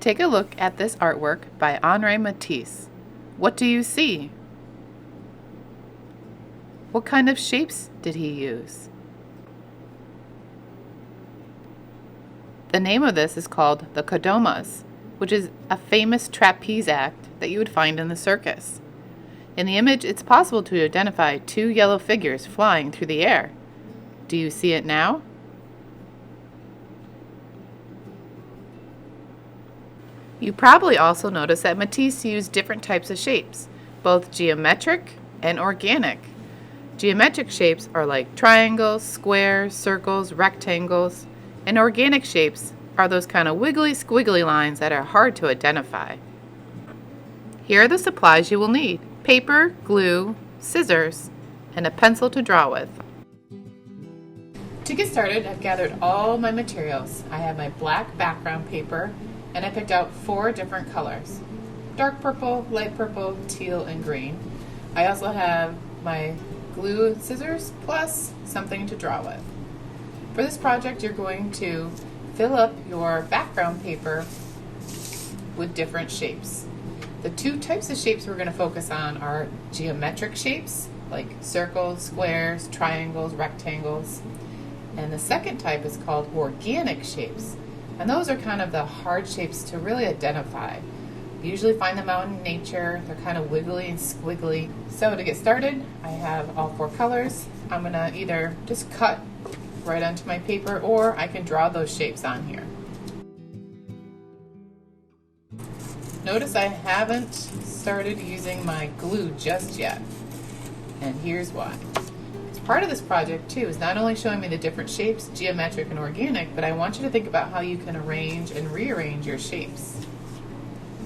Take a look at this artwork by Henri Matisse. What do you see? What kind of shapes did he use? The name of this is called the Codomas, which is a famous trapeze act that you would find in the circus. In the image, it's possible to identify two yellow figures flying through the air. Do you see it now? You probably also noticed that Matisse used different types of shapes, both geometric and organic. Geometric shapes are like triangles, squares, circles, rectangles, and organic shapes are those kind of wiggly, squiggly lines that are hard to identify. Here are the supplies you will need: paper, glue, scissors, and a pencil to draw with. To get started, I've gathered all my materials. I have my black background paper, and I picked out 4 different colors: dark purple, light purple, teal, and green. I also have my glue and scissors, plus something to draw with. For this project, you're going to fill up your background paper with different shapes. The 2 types of shapes we're going to focus on are geometric shapes, like circles, squares, triangles, rectangles. And the second type is called organic shapes. And those are kind of the hard shapes to really identify. You usually find them out in nature. They're kind of wiggly and squiggly. So to get started, I have all 4 colors. I'm going to either just cut right onto my paper, or I can draw those shapes on here. Notice I haven't started using my glue just yet, and here's why. Part of this project too is not only showing me the different shapes, geometric and organic, but I want you to think about how you can arrange and rearrange your shapes.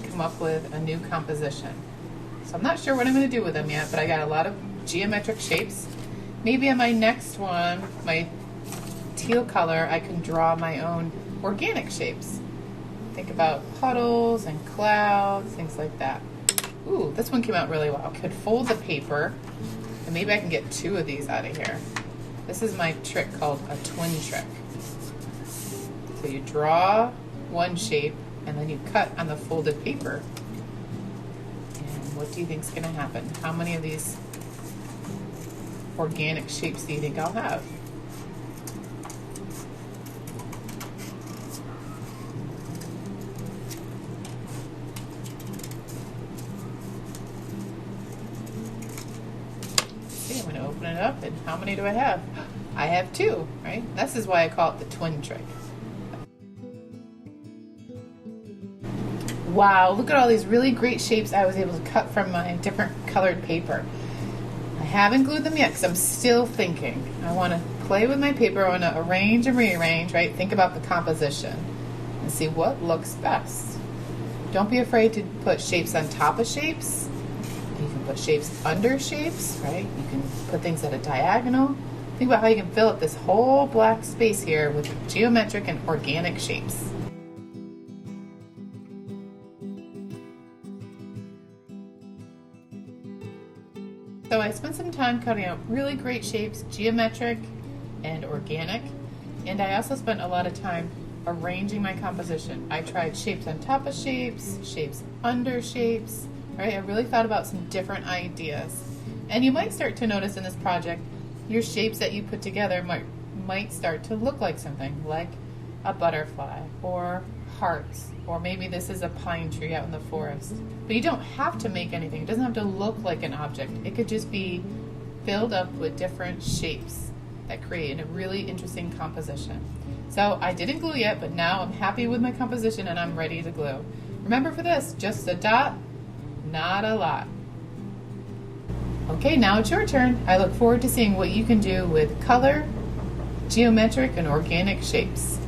Come up with a new composition. So I'm not sure what I'm going to do with them yet, but I got a lot of geometric shapes. Maybe on my next one, my teal color, I can draw my own organic shapes. Think about puddles and clouds, things like that. Ooh, this one came out really well. I could fold the paper, and maybe I can get 2 of these out of here. This is my trick called a twin trick. So you draw one shape, and then you cut on the folded paper. And what do you think is going to happen? How many of these organic shapes do you think I'll have? I'm going to open it up, and how many do I have? I have 2, right? This is why I call it the twin trick. Wow, look at all these really great shapes I was able to cut from my different colored paper. I haven't glued them yet because I'm still thinking. I want to play with my paper. I want to arrange and rearrange, right? Think about the composition and see what looks best. Don't be afraid to put shapes on top of shapes. You can put shapes under shapes, right? You can put things at a diagonal. Think about how you can fill up this whole black space here with geometric and organic shapes. So I spent some time cutting out really great shapes, geometric and organic, and I also spent a lot of time arranging my composition. I tried shapes on top of shapes, shapes under shapes, right? I really thought about some different ideas. And you might start to notice in this project, your shapes that you put together might start to look like something, like a butterfly or hearts, or maybe this is a pine tree out in the forest. But you don't have to make anything. It doesn't have to look like an object. It could just be filled up with different shapes that create a really interesting composition. So I didn't glue yet, but now I'm happy with my composition and I'm ready to glue. Remember, for this, just a dot, not a lot. Okay, now it's your turn. I look forward to seeing what you can do with color, geometric, and organic shapes.